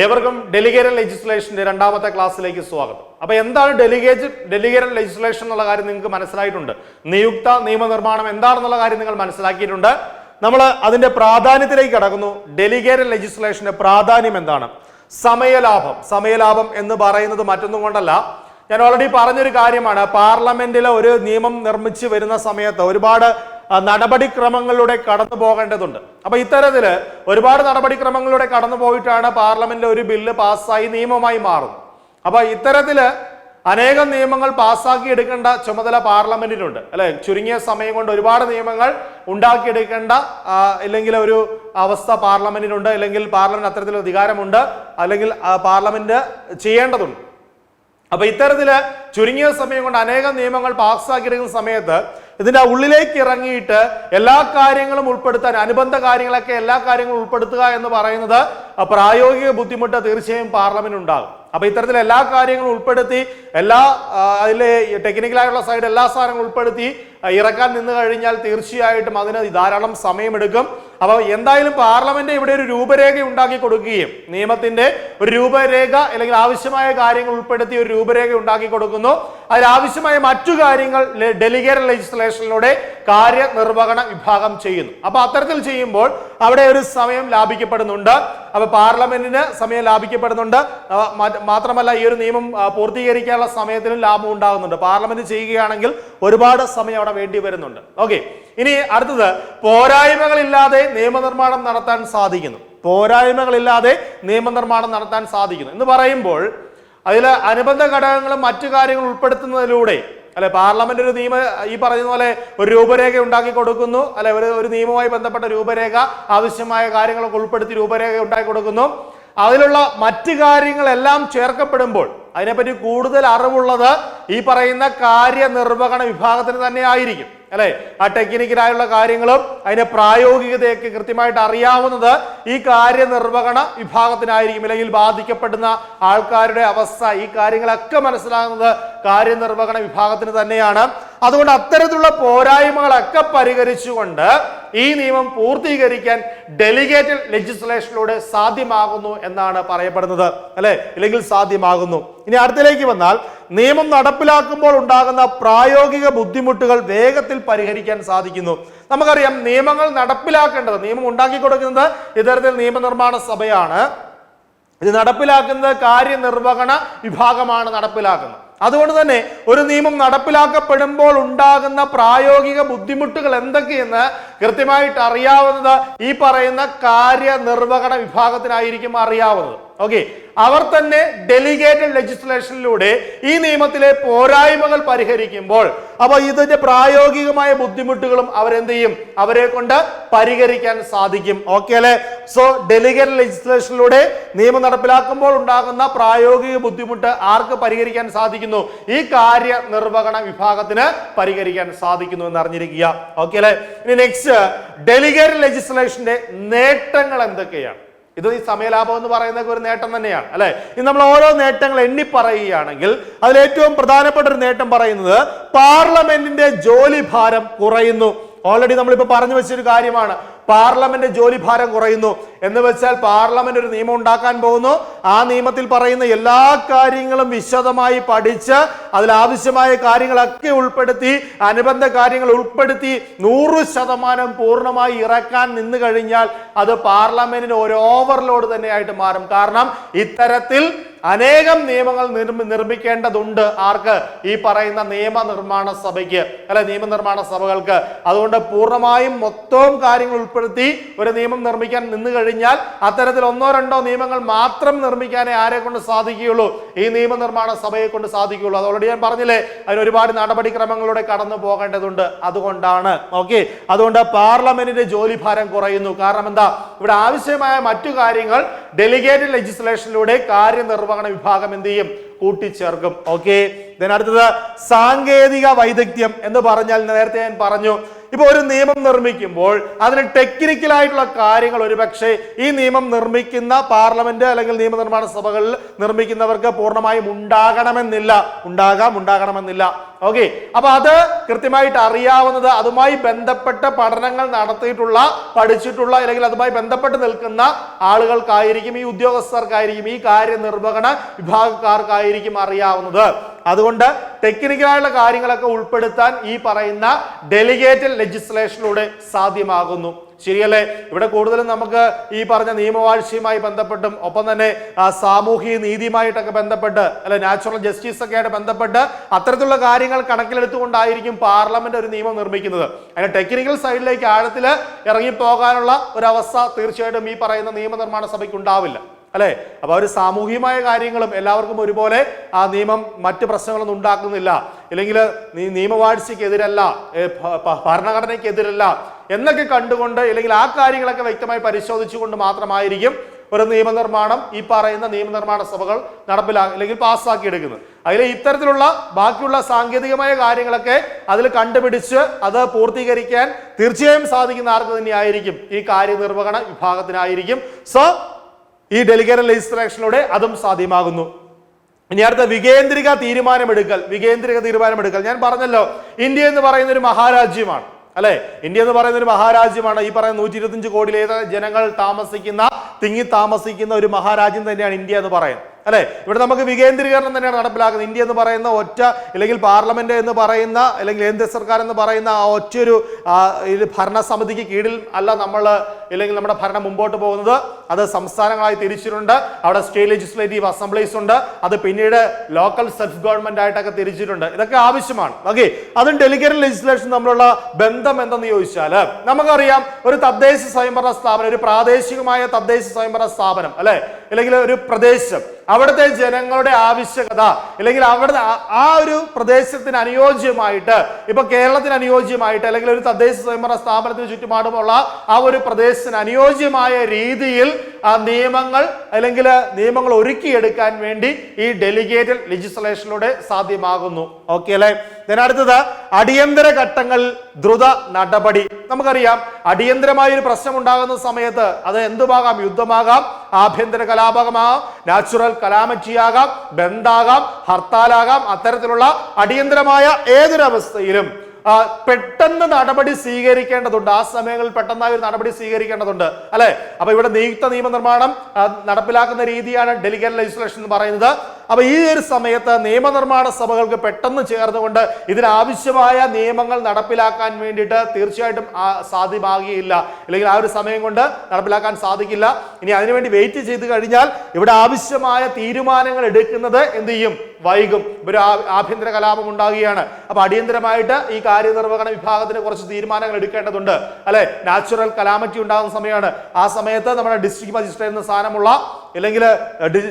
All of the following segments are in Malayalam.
ഏവർക്കും ഡെലിഗേറ്റഡ് ലെജിസ്ലേഷന്റെ രണ്ടാമത്തെ ക്ലാസ്സിലേക്ക് സ്വാഗതം. അപ്പോൾ എന്താണ് ഡെലിഗേറ്റഡ് ലെജിസ്ലേഷൻ എന്നുള്ള കാര്യം നിങ്ങൾക്ക് മനസ്സിലായിട്ടുണ്ട്. നിയുക്ത നിയമനിർമ്മാണം എന്താണെന്നുള്ള കാര്യം നിങ്ങൾ മനസ്സിലാക്കിയിട്ടുണ്ട്. നമ്മൾ അതിന്റെ പ്രാധാന്യത്തിലേക്ക് കടക്കുന്നു. ഡെലിഗേറ്റഡ് ലെജിസ്ലേഷന്റെ പ്രാധാന്യം എന്താണ്? സമയലാഭം എന്ന് പറയുന്നത് മറ്റൊന്നും കൊണ്ടല്ല, ഞാൻ ഓൾറെഡി പറഞ്ഞൊരു കാര്യമാണ്. പാർലമെന്റിലെ ഒരു നിയമം നിർമ്മിച്ച് വരുന്ന സമയത്ത് ഒരുപാട് നടപടിക്രമങ്ങളിലൂടെ കടന്നു പോകേണ്ടതുണ്ട്. അപ്പൊ ഇത്തരത്തില് ഒരുപാട് നടപടിക്രമങ്ങളിലൂടെ കടന്നു പോയിട്ടാണ് പാർലമെന്റിൽ ഒരു ബില്ല് പാസ്സായി നിയമമായി മാറുന്നത്. അപ്പൊ ഇത്തരത്തില് അനേകം നിയമങ്ങൾ പാസ്സാക്കി എടുക്കേണ്ട ചുമതല പാർലമെന്റിനുണ്ട്, അല്ലെ? ചുരുങ്ങിയ സമയം കൊണ്ട് ഒരുപാട് നിയമങ്ങൾ ഉണ്ടാക്കിയെടുക്കേണ്ട അല്ലെങ്കിൽ ഒരു അവസ്ഥ പാർലമെന്റിനുണ്ട്, അല്ലെങ്കിൽ പാർലമെന്റ് അത്തരത്തിലുള്ള അധികാരമുണ്ട്, അല്ലെങ്കിൽ പാർലമെന്റ് ചെയ്യേണ്ടതുണ്ട്. അപ്പൊ ഇത്തരത്തില് ചുരുങ്ങിയ സമയം കൊണ്ട് അനേകം നിയമങ്ങൾ പാസ്സാക്കിയെടുക്കുന്ന സമയത്ത് ഇതിന്റെ ഉള്ളിലേക്ക് ഇറങ്ങിയിട്ട് എല്ലാ കാര്യങ്ങളും ഉൾപ്പെടുത്താൻ, അനുബന്ധ കാര്യങ്ങളൊക്കെ എല്ലാ കാര്യങ്ങളും ഉൾപ്പെടുത്തുക എന്ന് പറയുന്നത് പ്രായോഗിക ബുദ്ധിമുട്ട് തീർച്ചയായും പാർലമെന്റ് ഉണ്ടാകും. അപ്പൊ ഇത്തരത്തിൽ എല്ലാ കാര്യങ്ങളും ഉൾപ്പെടുത്തി അതിലെ ടെക്നിക്കലായിട്ടുള്ള സൈഡ് എല്ലാ സാധനങ്ങളും ഉൾപ്പെടുത്തി ഇറക്കാൻ നിന്ന് കഴിഞ്ഞാൽ തീർച്ചയായിട്ടും അതിന് ധാരാളം സമയമെടുക്കും. അപ്പൊ എന്തായാലും പാർലമെന്റ് ഇവിടെ ഒരു രൂപരേഖ ഉണ്ടാക്കി കൊടുക്കുകയും നിയമത്തിന്റെ ഒരു രൂപരേഖ അല്ലെങ്കിൽ ആവശ്യമായ കാര്യങ്ങൾ ഉൾപ്പെടുത്തി ഒരു രൂപരേഖ ഉണ്ടാക്കി കൊടുക്കുന്നു. അതിലാവശ്യമായ മറ്റു കാര്യങ്ങൾ ഡെലിഗേറ്റഡ് ലെജിസ്ലേഷനിലൂടെ കാര്യനിർവഹണ വിഭാഗം ചെയ്യുന്നു. അപ്പൊ അത്തരത്തിൽ ചെയ്യുമ്പോൾ അവിടെ ഒരു സമയം ലാഭിക്കപ്പെടുന്നുണ്ട്. അപ്പൊ പാർലമെന്റിന് സമയം ലാഭിക്കപ്പെടുന്നുണ്ട്. മാത്രമല്ല ഈ ഒരു നിയമം പൂർത്തീകരിക്കാനുള്ള സമയത്തിനും ലാഭം ഉണ്ടാകുന്നുണ്ട്. പാർലമെന്റ് ചെയ്യുകയാണെങ്കിൽ ഒരുപാട് സമയം അവിടെ വേണ്ടി വരുന്നുണ്ട്. ഓക്കെ, ഇനി അടുത്തത് പോരായ്മകളില്ലാതെ നിയമനിർമ്മാണം നടത്താൻ സാധിക്കുന്നു. എന്ന് പറയുമ്പോൾ അതിൽ അനുബന്ധ ഘടകങ്ങളും മറ്റു കാര്യങ്ങളും ഉൾപ്പെടുത്തുന്നതിലൂടെ, അല്ലെ, പാർലമെന്റ് ഒരു നിയമം ഈ പറയുന്ന പോലെ ഒരു രൂപരേഖ ഉണ്ടാക്കി കൊടുക്കുന്നു, അല്ലെ, ഒരു നിയമവുമായി ബന്ധപ്പെട്ട രൂപരേഖ ആവശ്യമായ കാര്യങ്ങളൊക്കെ ഉൾപ്പെടുത്തി രൂപരേഖ ഉണ്ടാക്കി കൊടുക്കുന്നു. അതിലുള്ള മറ്റു കാര്യങ്ങളെല്ലാം ചേർക്കപ്പെടുമ്പോൾ അതിനെപ്പറ്റി കൂടുതൽ അറിവുള്ളത് ഈ പറയുന്ന കാര്യനിർവഹണ വിഭാഗത്തിന് തന്നെ ആയിരിക്കും, അല്ലെ? ആ ടെക്നിക്കലായുള്ള കാര്യങ്ങളും അതിന്റെ പ്രായോഗികതയൊക്കെ കൃത്യമായിട്ട് അറിയാവുന്നത് ഈ കാര്യനിർവഹണ വിഭാഗത്തിനായിരിക്കും, അല്ലെങ്കിൽ ബാധിക്കപ്പെടുന്ന ആൾക്കാരുടെ അവസ്ഥ, ഈ കാര്യങ്ങളൊക്കെ മനസ്സിലാകുന്നത് കാര്യനിർവഹണ വിഭാഗത്തിന് തന്നെയാണ്. അതുകൊണ്ട് അത്തരത്തിലുള്ള പോരായ്മകളൊക്കെ പരിഹരിച്ചുകൊണ്ട് ഈ നിയമം പൂർത്തീകരിക്കാൻ ഡെലിഗേറ്റഡ് ലെജിസ്ലേഷനിലൂടെ സാധ്യമാകുന്നു എന്നാണ് പറയപ്പെടുന്നത്, അല്ലെ? അല്ലെങ്കിൽ സാധ്യമാകുന്നു. ഇനി അടുത്തിലേക്ക് വന്നാൽ നിയമം നടപ്പിലാക്കുമ്പോൾ ഉണ്ടാകുന്ന പ്രായോഗിക ബുദ്ധിമുട്ടുകൾ വേഗത്തിൽ പരിഹരിക്കാൻ സാധിക്കുന്നു. നമുക്കറിയാം, നിയമങ്ങൾ നടപ്പിലാക്കേണ്ടത്, നിയമം ഉണ്ടാക്കി കൊടുക്കുന്നത് ഇത്തരത്തിൽ നിയമനിർമ്മാണ സഭയാണ്. ഇത് നടപ്പിലാക്കുന്നത് കാര്യനിർവഹണ വിഭാഗമാണ് നടപ്പിലാക്കുന്നത്. അതുകൊണ്ട് തന്നെ ഒരു നിയമം നടപ്പിലാക്കപ്പെടുമ്പോൾ ഉണ്ടാകുന്ന പ്രായോഗിക ബുദ്ധിമുട്ടുകൾ എന്തൊക്കെയെന്ന് കൃത്യമായിട്ട് അറിയാവുന്നത് ഈ പറയുന്ന കാര്യനിർവഹണ വിഭാഗത്തിനായിരിക്കും അറിയാവുന്നത്. ഓക്കെ, അവർ തന്നെ ഡെലിഗേറ്റഡ് ലെജിസ്ലേഷനിലൂടെ ഈ നിയമത്തിലെ പോരായ്മകൾ പരിഹരിക്കുമ്പോൾ അപ്പൊ ഇതിന്റെ പ്രായോഗികമായ ബുദ്ധിമുട്ടുകളും അവരെന്ത് ചെയ്യും? അവരെ കൊണ്ട് പരിഹരിക്കാൻ സാധിക്കും. ഓക്കെ അല്ലെ? സോ ഡെലിഗേറ്റഡ് ലെജിസ്ലേഷനിലൂടെ നിയമം നടപ്പിലാക്കുമ്പോൾ ഉണ്ടാകുന്ന പ്രായോഗിക ബുദ്ധിമുട്ട് ആർക്ക് പരിഹരിക്കാൻ സാധിക്കുന്നു? ഈ കാര്യനിർവഹണ വിഭാഗത്തിന് പരിഹരിക്കാൻ സാധിക്കുന്നു എന്ന് അറിഞ്ഞിരിക്കുക. ഓക്കെ അല്ലെ? ഇനി നെക്സ്റ്റ്, ഡെലിഗേറ്റഡ് ലെജിസ്ലേഷന്റെ നേട്ടങ്ങൾ എന്തൊക്കെയാണ്? ഇത് ഈ സമയലാഭം എന്ന് പറയുന്നത് ഒരു നേട്ടം തന്നെയാണ്, അല്ലെ? ഇനി നമ്മൾ ഓരോ നേട്ടങ്ങൾ എണ്ണി പറയുകയാണെങ്കിൽ അതിൽ ഏറ്റവും പ്രധാനപ്പെട്ട ഒരു നേട്ടം പറയുന്നത് പാർലമെന്റിന്റെ ജോലിഭാരം കുറയുന്നു. ഓൾറെഡി നമ്മളിപ്പോ പറഞ്ഞു വെച്ചൊരു കാര്യമാണ്, പാർലമെന്റ് ജോലിഭാരം കുറയുന്നു എന്ന് വെച്ചാൽ പാർലമെന്റ് ഒരു നിയമം ഉണ്ടാക്കാൻ പോകുന്നു. ആ നിയമത്തിൽ പറയുന്ന എല്ലാ കാര്യങ്ങളും വിശദമായി പഠിച്ച് അതിലാവശ്യമായ കാര്യങ്ങളൊക്കെ ഉൾപ്പെടുത്തി, അനുബന്ധ കാര്യങ്ങൾ ഉൾപ്പെടുത്തി 100% പൂർണ്ണമായി ഇറക്കാൻ നിന്ന് കഴിഞ്ഞാൽ അത് പാർലമെന്റിന് ഒരു ഓവർലോഡ് തന്നെയായിട്ട് മാറും. കാരണം ഇത്തരത്തിൽ അനേകം നിയമങ്ങൾ നിർമ്മിക്കേണ്ടതുണ്ട്. ആർക്ക്? ഈ പറയുന്ന നിയമനിർമ്മാണ സഭയ്ക്ക്, അല്ലെ, നിയമനിർമ്മാണ സഭകൾക്ക്. അതുകൊണ്ട് പൂർണ്ണമായും മൊത്തം കാര്യങ്ങൾ ഉൾപ്പെടുത്തി ഒരു നിയമം നിർമ്മിക്കാൻ നിന്ന് കഴിഞ്ഞാൽ അത്തരത്തിൽ ഒന്നോ രണ്ടോ നിയമങ്ങൾ മാത്രം നിർമ്മിക്കാനേ ആരെ കൊണ്ട് സാധിക്കുകയുള്ളൂ? ഈ നിയമനിർമ്മാണ സഭയെ കൊണ്ട് സാധിക്കുകയുള്ളൂ. അത് ഓൾറെഡി ഞാൻ പറഞ്ഞില്ലേ, അതിന് ഒരുപാട് നടപടിക്രമങ്ങളിലൂടെ കടന്നു പോകേണ്ടതുണ്ട്. അതുകൊണ്ടാണ്. ഓക്കെ, അതുകൊണ്ട് പാർലമെന്റിന്റെ ജോലിഭാരം കുറയുന്നു. കാരണം എന്താ? ഇവിടെ ആവശ്യമായ മറ്റു കാര്യങ്ങൾ ഡെലിഗേറ്റഡ് ലെജിസ്ലേഷനിലൂടെ കാര്യനിർവഹണ വിഭാഗം എന്ത് ചെയ്യും? കൂട്ടിച്ചേർക്കും. ഓക്കെ, അടുത്തത് സാങ്കേതിക വൈദഗ്ധ്യം എന്ന് പറഞ്ഞാൽ നേരത്തെ ഞാൻ പറഞ്ഞു, ഇപ്പൊ ഒരു നിയമം നിർമ്മിക്കുമ്പോൾ അതിന് ടെക്നിക്കലായിട്ടുള്ള കാര്യങ്ങൾ ഒരുപക്ഷെ ഈ നിയമം നിർമ്മിക്കുന്ന പാർലമെന്റ് അല്ലെങ്കിൽ നിയമനിർമ്മാണ സഭകളിൽ നിർമ്മിക്കുന്നവർക്ക് പൂർണ്ണമായും ഉണ്ടാകണമെന്നില്ല. ഓക്കെ, അപ്പൊ അത് കൃത്യമായിട്ട് അറിയാവുന്നത് അതുമായി ബന്ധപ്പെട്ട പഠനങ്ങൾ നടത്തിയിട്ടുള്ള പഠിച്ചിട്ടുള്ള അല്ലെങ്കിൽ അതുമായി ബന്ധപ്പെട്ട് നിൽക്കുന്ന ആളുകൾക്കായിരിക്കും, ഈ ഉദ്യോഗസ്ഥർക്കായിരിക്കും, ഈ കാര്യനിർവഹണ വിഭാഗക്കാർക്കായിരിക്കും അറിയാവുന്നത്. അതുകൊണ്ട് ടെക്നിക്കലായുള്ള കാര്യങ്ങളൊക്കെ ഉൾപ്പെടുത്താൻ ഈ പറയുന്ന ഡെലിഗേറ്റഡ് ലെജിസ്ലേഷനിലൂടെ സാധ്യമാകുന്നു. ശരിയല്ലേ? ഇവിടെ കൂടുതലും നമുക്ക് ഈ പറഞ്ഞ നിയമവാഴ്ചയുമായി ബന്ധപ്പെട്ടും ഒപ്പം തന്നെ സാമൂഹിക നീതിയുമായിട്ടൊക്കെ ബന്ധപ്പെട്ട് അല്ലെ നാച്ചുറൽ ജസ്റ്റിസ് ഒക്കെ ആയിട്ട് ബന്ധപ്പെട്ട് അത്തരത്തിലുള്ള കാര്യങ്ങൾ കണക്കിലെടുത്തുകൊണ്ടായിരിക്കും പാർലമെന്റ് ഒരു നിയമം നിർമ്മിക്കുന്നത്. അതിന്റെ ടെക്നിക്കൽ സൈഡിലേക്ക് ആഴത്തിൽ ഇറങ്ങിപ്പോകാനുള്ള ഒരവസ്ഥ തീർച്ചയായിട്ടും ഈ പറയുന്ന നിയമനിർമ്മാണ സഭയ്ക്ക് ഉണ്ടാവില്ല അല്ലെ. അപ്പൊ ഒരു സാമൂഹികമായ കാര്യങ്ങളും എല്ലാവർക്കും ഒരുപോലെ ആ നിയമം മറ്റ് പ്രശ്നങ്ങളൊന്നും ഉണ്ടാക്കുന്നില്ല, ഇല്ലെങ്കിൽ നിയമവാഴ്ചയ്ക്കെതിരല്ല, ഭരണഘടനയ്ക്കെതിരല്ല എന്നൊക്കെ കണ്ടുകൊണ്ട് അല്ലെങ്കിൽ ആ കാര്യങ്ങളൊക്കെ വ്യക്തമായി പരിശോധിച്ചുകൊണ്ട് മാത്രമായിരിക്കും ഒരു നിയമനിർമ്മാണം ഈ പറയുന്ന നിയമനിർമ്മാണ സഭകൾ അല്ലെങ്കിൽ പാസ്സാക്കിയെടുക്കുന്നത്. അതിൽ ഇത്തരത്തിലുള്ള ബാക്കിയുള്ള സാങ്കേതികമായ കാര്യങ്ങളൊക്കെ അതിൽ കണ്ടുപിടിച്ച് അത് പൂർത്തീകരിക്കാൻ തീർച്ചയായും സാധിക്കുന്ന ആർക്ക് തന്നെയായിരിക്കും? ഈ കാര്യനിർവഹണ വിഭാഗത്തിനായിരിക്കും. സോ ഈ ഡെലിഗേറ്റഡ് ലെജിസ്ലേഷനിലൂടെ അതും സാധ്യമാകുന്നു. ഇനി അടുത്ത വികേന്ദ്രിക തീരുമാനമെടുക്കൽ. ഞാൻ പറഞ്ഞല്ലോ, ഇന്ത്യ എന്ന് പറയുന്ന ഒരു മഹാരാജ്യമാണ് അല്ലെ. ഇന്ത്യ എന്ന് പറയുന്ന ഒരു മഹാരാജ്യമാണ്. ഈ പറയുന്ന 125 കോടിയിലേറെ ജനങ്ങൾ തിങ്ങി താമസിക്കുന്ന ഒരു മഹാരാജ്യം തന്നെയാണ് ഇന്ത്യ എന്ന് പറയുന്നത് അല്ലെ. ഇവിടെ നമുക്ക് വികേന്ദ്രീകരണം തന്നെയാണ് നടപ്പിലാക്കുന്നത്. ഇന്ത്യ എന്ന് പറയുന്ന ഒറ്റ അല്ലെങ്കിൽ പാർലമെന്റ് എന്ന് പറയുന്ന അല്ലെങ്കിൽ കേന്ദ്ര സർക്കാർ എന്ന് പറയുന്ന ആ ഒറ്റൊരു ഭരണസമിതിക്ക് കീഴിൽ അല്ല അല്ലെങ്കിൽ നമ്മുടെ ഭരണം മുമ്പോട്ട് പോകുന്നത്. അത് സംസ്ഥാനങ്ങളായി തിരിച്ചിട്ടുണ്ട്. അവിടെ സ്റ്റേറ്റ് ലെജിസ്ലേറ്റീവ് അസംബ്ലീസ് ഉണ്ട്. അത് പിന്നീട് ലോക്കൽ സെൽഫ് ഗവൺമെന്റ് ആയിട്ടൊക്കെ തിരിച്ചിട്ടുണ്ട്. ഇതൊക്കെ ആവശ്യമാണ്. ഓക്കെ, അതും ഡെലിഗേറ്റഡ് ലെജിസ്ലേഷൻ തമ്മിലുള്ള ബന്ധം എന്തെന്ന് ചോദിച്ചാൽ നമുക്കറിയാം, ഒരു തദ്ദേശ സ്വയംഭരണ സ്ഥാപനം, ഒരു പ്രാദേശികമായ തദ്ദേശ സ്വയംഭരണ സ്ഥാപനം അല്ലെ, അല്ലെങ്കിൽ ഒരു പ്രദേശം, അവിടുത്തെ ജനങ്ങളുടെ ആവശ്യകത അല്ലെങ്കിൽ അവിടുത്തെ ആ ഒരു പ്രദേശത്തിന് അനുയോജ്യമായിട്ട്, ഇപ്പൊ കേരളത്തിന് അനുയോജ്യമായിട്ട് അല്ലെങ്കിൽ ഒരു തദ്ദേശ സ്വയംഭരണ സ്ഥാപനത്തിന് ചുറ്റുപാടുമുള്ള ആ ഒരു പ്രദേശത്തിന് അനുയോജ്യമായ രീതിയിൽ ആ നിയമങ്ങൾ ഒരുക്കിയെടുക്കാൻ വേണ്ടി ഈ ഡെലിഗേറ്റഡ് ലെജിസ്ലേഷനിലൂടെ സാധ്യമാകുന്നു. ഓക്കെ അല്ലെ. അടുത്തത് അടിയന്തര ഘട്ടങ്ങൾ ദ്രുത നടപടി. നമുക്കറിയാം, അടിയന്തരമായ ഒരു പ്രശ്നം ഉണ്ടാകുന്ന സമയത്ത് അത് എന്തുമാകാം? യുദ്ധമാകാം, ആഭ്യന്തര കലാപമാകാം, നാച്ചുറൽ കലാമിറ്റിയാകാം, ബന്ദാകാം, ഹർത്താലാകാം. അത്തരത്തിലുള്ള അടിയന്തരമായ ഏതൊരവസ്ഥയിലും പെട്ടെന്ന് നടപടി സ്വീകരിക്കേണ്ടതുണ്ട്. ആ സമയങ്ങളിൽ പെട്ടെന്നായ ഒരു നടപടി സ്വീകരിക്കേണ്ടതുണ്ട് അല്ലെ. അപ്പൊ ഇവിടെ നിയുക്ത നിയമനിർമ്മാണം നടപ്പിലാക്കുന്ന രീതിയാണ് ഡെലിഗേറ്റഡ് ലെജിസ്ലേഷൻ എന്ന് പറയുന്നത്. അപ്പൊ ഈ ഒരു സമയത്ത് നിയമനിർമ്മാണ സഭകൾക്ക് പെട്ടെന്ന് ചേർന്നുകൊണ്ട് ഇതിനാവശ്യമായ നിയമങ്ങൾ നടപ്പിലാക്കാൻ വേണ്ടിയിട്ട് തീർച്ചയായിട്ടും സാധ്യമാകുകയില്ല, അല്ലെങ്കിൽ ആ ഒരു സമയം കൊണ്ട് നടപ്പിലാക്കാൻ സാധിക്കില്ല. ഇനി അതിനുവേണ്ടി വെയിറ്റ് ചെയ്ത് കഴിഞ്ഞാൽ ഇവിടെ ആവശ്യമായ തീരുമാനങ്ങൾ എടുക്കുന്നത് എന്ത് ചെയ്യും? വൈകും. ഒരു ആഭ്യന്തര കലാപം ഉണ്ടാകുകയാണ്. അപ്പൊ അടിയന്തരമായിട്ട് ഈ കാര്യനിർവഹണ വിഭാഗത്തിന് കുറച്ച് തീരുമാനങ്ങൾ എടുക്കേണ്ടതുണ്ട് അല്ലെ. നാച്ചുറൽ കലാമിറ്റി ഉണ്ടാകുന്ന സമയമാണ്. ആ സമയത്ത് നമ്മുടെ ഡിസ്ട്രിക്ട് മജിസ്ട്രേറ്റ് എന്ന സ്ഥാനമുള്ള അല്ലെങ്കിൽ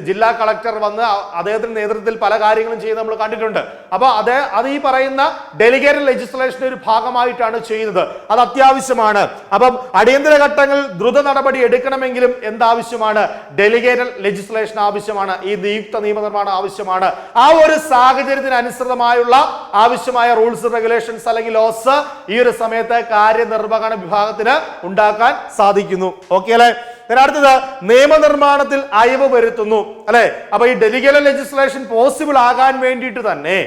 ജില്ലാ കളക്ടർ വന്ന് അദ്ദേഹത്തിന്റെ നേതൃത്വത്തിൽ പല കാര്യങ്ങളും ചെയ്യുന്നത് നമ്മൾ കണ്ടിട്ടുണ്ട്. അപ്പൊ അത് ഈ പറയുന്ന ഡെലിഗേറ്റഡ് ലെജിസ്ലേഷന്റെ ഒരു ഭാഗമായിട്ടാണ് ചെയ്യുന്നത്. അത് അത്യാവശ്യമാണ്. അപ്പം അടിയന്തര ഘട്ടങ്ങൾ ദ്രുത നടപടി എടുക്കണമെങ്കിലും എന്താവശ്യമാണ്? ഡെലിഗേറ്റഡ് ലെജിസ്ലേഷൻ ആവശ്യമാണ്. ഈ നിയുക്ത നിയമനിർമ്മാണം ആവശ്യമാണ്. ആ ഒരു സാഹചര്യത്തിന് അനുസൃതമായുള്ള ആവശ്യമായ റൂൾസ് റെഗുലേഷൻസ് അല്ലെങ്കിൽ ലോസ് ഈ ഒരു സമയത്ത് കാര്യനിർവഹണ വിഭാഗത്തിന് ഉണ്ടാക്കാൻ സാധിക്കുന്നു. ഓക്കെ അല്ലെ. അടുത്തത് നിയമനിർമ്മാണത്തിൽ അയവ് വരുത്തുന്നു അല്ലെ. അപ്പൊ ഈ ഡെലിഗേറ്റഡ് ലെജിസ്ലേഷൻ പോസിബിൾ ആകാൻ വേണ്ടിയിട്ട് തന്നെ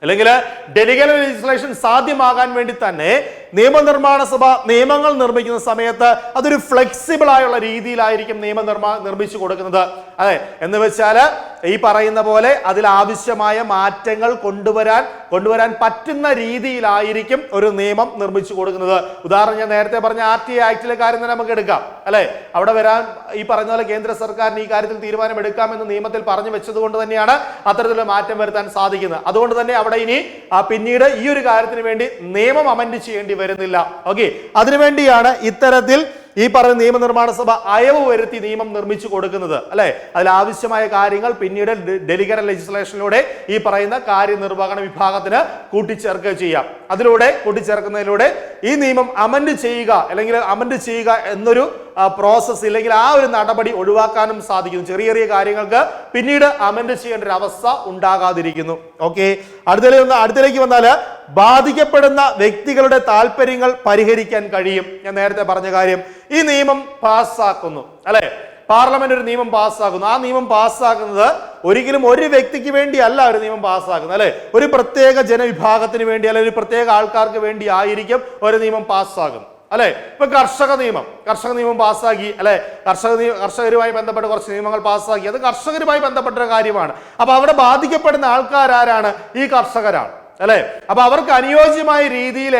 അല്ലെങ്കിൽ ഡെലിഗേറ്റഡ് ലെജിസ്ലേഷൻ സാധ്യമാകാൻ വേണ്ടി തന്നെ നിയമനിർമ്മാണ സഭ നിയമങ്ങൾ നിർമ്മിക്കുന്ന സമയത്ത് അതൊരു ഫ്ലെക്സിബിൾ ആയുള്ള രീതിയിലായിരിക്കും നിർമ്മിച്ചു കൊടുക്കുന്നത്. അതെ, എന്ന് വെച്ചാല് ഈ പറയുന്ന പോലെ അതിൽ ആവശ്യമായ മാറ്റങ്ങൾ കൊണ്ടുവരാൻ പറ്റുന്ന രീതിയിലായിരിക്കും ഒരു നിയമം നിർമ്മിച്ചു കൊടുക്കുന്നത്. ഉദാഹരണം ഞാൻ നേരത്തെ പറഞ്ഞ RTA ആക്ടിലെ കാര്യം തന്നെ നമുക്ക് എടുക്കാം അല്ലെ. അവിടെ വരാൻ ഈ പറഞ്ഞ പോലെ കേന്ദ്ര സർക്കാരിന് ഈ കാര്യത്തിൽ തീരുമാനം എടുക്കാമെന്ന് നിയമത്തിൽ പറഞ്ഞു വെച്ചത് കൊണ്ട് തന്നെയാണ് അത്തരത്തിലുള്ള മാറ്റം വരുത്താൻ സാധിക്കുന്നത്. അതുകൊണ്ട് തന്നെ അവിടെ ഇനി പിന്നീട് ഈ ഒരു കാര്യത്തിന് വേണ്ടി നിയമം അമെൻഡ് ചെയ്യേണ്ടി വരുന്നില്ല. ഓക്കെ, അതിനുവേണ്ടിയാണ് ഇത്തരത്തിൽ ഈ പറയുന്ന നിയമനിർമ്മാണ സഭ അയവ് വരുത്തി നിയമം നിർമ്മിച്ചു കൊടുക്കുന്നത് അല്ലെ. അതിലാവശ്യമായ കാര്യങ്ങൾ പിന്നീട് ഡെലിഗേറ്റഡ് ലെജിസ്ലേഷനിലൂടെ ഈ പറയുന്ന കാര്യനിർവഹണ വിഭാഗത്തിന് കൂട്ടിച്ചേർക്കുക ചെയ്യാം. കൂട്ടിച്ചേർക്കുന്നതിലൂടെ ഈ നിയമം അമെൻഡ് ചെയ്യുക എന്നൊരു പ്രോസസ്സ് ഇല്ലെങ്കിൽ ആ ഒരു നടപടി ഒഴിവാക്കാനും സാധിക്കുന്നു. ചെറിയ ചെറിയ കാര്യങ്ങൾക്ക് പിന്നീട് അമെൻഡ് ചെയ്യേണ്ട ഒരു അവസ്ഥ ഉണ്ടാകാതിരിക്കുന്നു. ഓക്കെ, അടുത്തേക്ക് വന്നാല് ബാധിക്കപ്പെടുന്ന വ്യക്തികളുടെ താല്പര്യങ്ങൾ പരിഹരിക്കാൻ കഴിയും. ഞാൻ നേരത്തെ പറഞ്ഞ കാര്യം, ഈ നിയമം പാസ്സാക്കുന്നു അല്ലെ, പാർലമെന്റ് ഒരു നിയമം പാസ്സാക്കുന്നു. ആ നിയമം പാസ്സാക്കുന്നത് ഒരിക്കലും ഒരു വ്യക്തിക്ക് വേണ്ടി അല്ല ഒരു നിയമം പാസ്സാക്കുന്നത് അല്ലെ, ഒരു പ്രത്യേക ജനവിഭാഗത്തിന് വേണ്ടി അല്ലെങ്കിൽ ഒരു പ്രത്യേക ആൾക്കാർക്ക് വേണ്ടി ആയിരിക്കും ഒരു നിയമം പാസ്സാകുന്നത് അല്ലെ. ഇപ്പൊ കർഷക നിയമം പാസ്സാക്കി അല്ലെ, കർഷകരുമായി ബന്ധപ്പെട്ട് കുറച്ച് നിയമങ്ങൾ പാസ്സാക്കി. അത് കർഷകരുമായി ബന്ധപ്പെട്ട കാര്യമാണ്. അപ്പൊ അവിടെ ബാധിക്കപ്പെടുന്ന ആൾക്കാരാരാണ്? ഈ കർഷകരാണ് അല്ലെ. അപ്പൊ അവർക്ക് അനുയോജ്യമായ രീതിയിൽ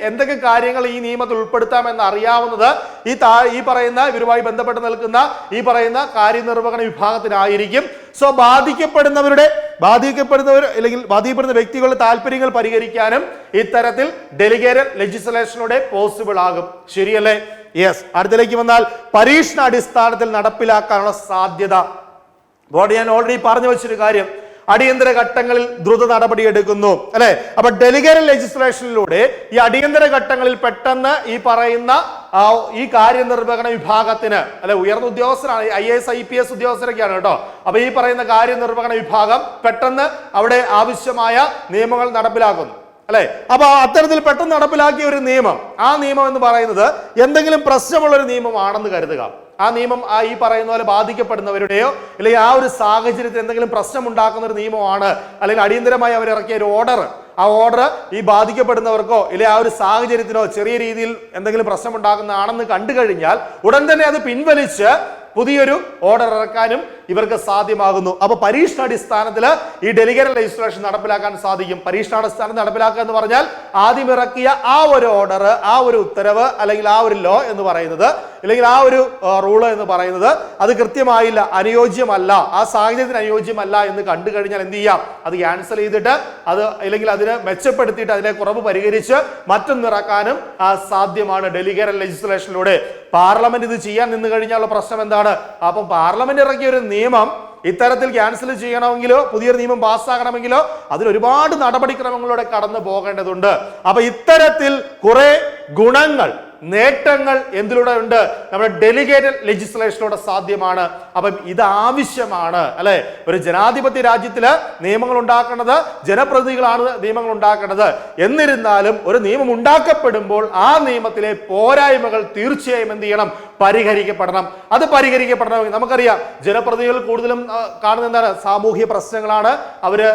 എന്തൊക്കെ കാര്യങ്ങൾ ഈ നിയമത്തിൽ ഉൾപ്പെടുത്താമെന്ന് അറിയാവുന്നത് ഈ പറയുന്ന ഇവരുമായി ബന്ധപ്പെട്ട് നിൽക്കുന്ന ഈ പറയുന്ന കാര്യനിർവഹണ വിഭാഗത്തിനായിരിക്കും. സോ ബാധിക്കപ്പെടുന്നവർ അല്ലെങ്കിൽ ബാധിക്കപ്പെടുന്ന വ്യക്തികളുടെ താല്പര്യങ്ങൾ പരിഹരിക്കാനും ഇത്തരത്തിൽ ഡെലിഗേറ്റഡ് ലെജിസ്ലേഷനിലൂടെ പോസിബിൾ ആകും. ശരിയല്ലേ? യെസ്. അടുത്തേക്ക് വന്നാൽ പരീക്ഷണ അടിസ്ഥാനത്തിൽ നടപ്പിലാക്കാനുള്ള സാധ്യത. ഞാൻ ഓൾറെഡി പറഞ്ഞു വെച്ചൊരു കാര്യം, അടിയന്തര ഘട്ടങ്ങളിൽ ദ്രുത നടപടി എടുക്കുന്നു അല്ലെ. അപ്പൊ ഡെലിഗേറ്റഡ് ലെജിസ്ലേഷനിലൂടെ ഈ അടിയന്തര ഘട്ടങ്ങളിൽ പെട്ടെന്ന് ഈ പറയുന്ന ഈ കാര്യനിർവഹണ വിഭാഗത്തിന് അല്ലെ, ഉയർന്ന ഉദ്യോഗസ്ഥരാണ്, IAS IPS ഉദ്യോഗസ്ഥരൊക്കെയാണ് കേട്ടോ. അപ്പൊ ഈ പറയുന്ന കാര്യനിർവഹണ വിഭാഗം പെട്ടെന്ന് അവിടെ ആവശ്യമായ നിയമങ്ങൾ നടപ്പിലാക്കുന്നു അല്ലെ. അപ്പൊ അത്തരത്തിൽ പെട്ടെന്ന് നടപ്പിലാക്കിയ ഒരു നിയമം, ആ നിയമം എന്ന് പറയുന്നത് എന്തെങ്കിലും പ്രശ്നമുള്ള ഒരു നിയമമാണെന്ന് കരുതുക. ആ നിയമം ഈ പറയുന്ന പോലെ ബാധിക്കപ്പെടുന്നവരുടെയോ അല്ലെങ്കിൽ ആ ഒരു സാഹചര്യത്തിൽ എന്തെങ്കിലും പ്രശ്നം ഉണ്ടാക്കുന്ന ഒരു നിയമമാണ്, അല്ലെങ്കിൽ അടിയന്തരമായി അവർ ഇറക്കിയ ഒരു ഓർഡർ, ആ ഓർഡർ ഈ ബാധിക്കപ്പെടുന്നവർക്കോ അല്ലെങ്കിൽ ആ ഒരു സാഹചര്യത്തിനോ ചെറിയ രീതിയിൽ എന്തെങ്കിലും പ്രശ്നം ഉണ്ടാക്കുന്നതാണെന്ന് കണ്ടു കഴിഞ്ഞാൽ ഉടൻ തന്നെ അത് പിൻവലിച്ച് പുതിയൊരു ഓർഡർ ഇറക്കാനും ഇവർക്ക് സാധ്യമാകുന്നു. അപ്പൊ പരീക്ഷണാടിസ്ഥാനത്തിൽ ഈ ഡെലിഗേറ്റഡ് ലെജിസ്ലേഷൻ നടപ്പിലാക്കാൻ സാധിക്കും. പരീക്ഷണാടിസ്ഥാനത്തിൽ നടപ്പിലാക്കുക എന്ന് പറഞ്ഞാൽ ആദ്യം ഇറക്കിയ ആ ഒരു ഓർഡർ, ആ ഒരു ഉത്തരവ് അല്ലെങ്കിൽ ആ ഒരു ലോ എന്ന് പറയുന്നത് അല്ലെങ്കിൽ ആ ഒരു റൂള് എന്ന് പറയുന്നത് അത് കൃത്യമായില്ല, അനുയോജ്യമല്ല, ആ സാഹചര്യത്തിന് അനുയോജ്യമല്ല എന്ന് കണ്ടു കഴിഞ്ഞാൽ എന്ത് ചെയ്യാം? അത് ക്യാൻസൽ ചെയ്തിട്ട് അത് അല്ലെങ്കിൽ അതിനെ മെച്ചപ്പെടുത്തിയിട്ട് അതിനെ കുറവ് പരിഹരിച്ച് മറ്റൊന്നിറക്കാനും സാധ്യമാണ് ഡെലിഗേറ്റഡ് ലെജിസ്ലേഷനിലൂടെ. പാർലമെന്റ് ഇത് ചെയ്യാൻ നിന്ന് കഴിഞ്ഞാലുള്ള പ്രശ്നം എന്താണ്? അപ്പം പാർലമെന്റ് ഇറക്കിയ ഒരു നിയമം ഇത്തരത്തിൽ ക്യാൻസൽ ചെയ്യണമെങ്കിലോ പുതിയൊരു നിയമം പാസ്സാകണമെങ്കിലോ അതിൽ ഒരുപാട് നടപടിക്രമങ്ങളിലൂടെ കടന്നു പോകേണ്ടതുണ്ട്. അപ്പൊ ഇത്തരത്തിൽ കുറെ ഗുണങ്ങൾ, നേട്ടങ്ങൾ എന്തിലൂടെ ഉണ്ട്? നമ്മുടെ ഡെലിഗേറ്റഡ് ലെജിസ്ലേഷനിലൂടെ സാധ്യമാണ്. അപ്പം ഇത് ആവശ്യമാണ് അല്ലെ. ഒരു ജനാധിപത്യ രാജ്യത്തില് നിയമങ്ങൾ ഉണ്ടാക്കേണ്ടത് ജനപ്രതിനിധികളാണ് നിയമങ്ങൾ ഉണ്ടാക്കേണ്ടത്. എന്നിരുന്നാലും ഒരു നിയമം ഉണ്ടാക്കപ്പെടുമ്പോൾ ആ നിയമത്തിലെ പോരായ്മകൾ തീർച്ചയായും എന്ത് ചെയ്യണം? പരിഹരിക്കപ്പെടണം. അത് പരിഹരിക്കപ്പെടണമെങ്കിൽ നമുക്കറിയാം ജനപ്രതിനിധികൾ കൂടുതലും കാണുന്ന എന്താണ്? സാമൂഹ്യ പ്രശ്നങ്ങളാണ് അവര്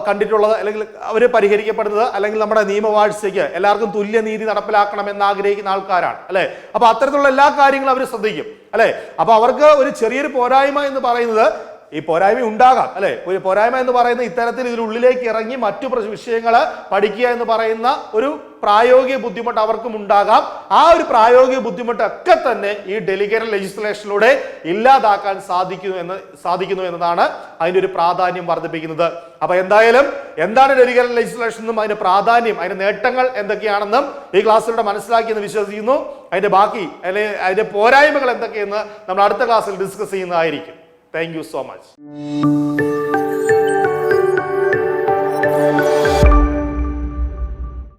കണ്ടിട്ടുള്ളത്, അല്ലെങ്കിൽ അവര് പരിഹരിക്കപ്പെടുന്നത്, അല്ലെങ്കിൽ നമ്മുടെ നിയമവാഴ്ചയ്ക്ക് എല്ലാവർക്കും തുല്യനീതി നടപ്പിലാക്കണം എന്ന് ആഗ്രഹിക്കുന്ന ആൾക്കാരാണ് അല്ലെ. അപ്പൊ അത്തരത്തിലുള്ള എല്ലാ കാര്യങ്ങളും അവർ ശ്രദ്ധിക്കും അല്ലെ. അപ്പൊ അവർക്ക് ഒരു ചെറിയൊരു പോരായ്മ എന്ന് പറയുന്നത്, ഈ പോരായ്മ ഉണ്ടാകാം അല്ലെ. ഒരു പോരായ്മ എന്ന് പറയുന്നത് ഇത്തരത്തിൽ ഇതിനുള്ളിലേക്ക് ഇറങ്ങി മറ്റു വിഷയങ്ങൾ പഠിക്കുക എന്ന് പറയുന്ന ഒരു പ്രായോഗിക ബുദ്ധിമുട്ട് അവർക്കും ഉണ്ടാകാം. ആ ഒരു പ്രായോഗിക ബുദ്ധിമുട്ടൊക്കെ തന്നെ ഈ ഡെലിഗേറ്റഡ് ലെജിസ്ലേഷനിലൂടെ ഇല്ലാതാക്കാൻ സാധിക്കുന്നു എന്നതാണ് അതിന്റെ ഒരു പ്രാധാന്യം വർദ്ധിപ്പിക്കുന്നത്. അപ്പൊ എന്തായാലും എന്താണ് ഡെലിഗേറ്റഡ് ലെജിസ്ലേഷൻ എന്നും അതിന്റെ പ്രാധാന്യം, അതിന്റെ നേട്ടങ്ങൾ എന്തൊക്കെയാണെന്നും ഈ ക്ലാസ്സിലൂടെ മനസ്സിലാക്കിയെന്ന് വിശ്വസിക്കുന്നു. അതിന്റെ ബാക്കി അല്ലെങ്കിൽ അതിന്റെ പോരായ്മകൾ എന്തൊക്കെയെന്ന് നമ്മൾ അടുത്ത ക്ലാസ്സിൽ ഡിസ്കസ് ചെയ്യുന്നതായിരിക്കും. Thank you so much.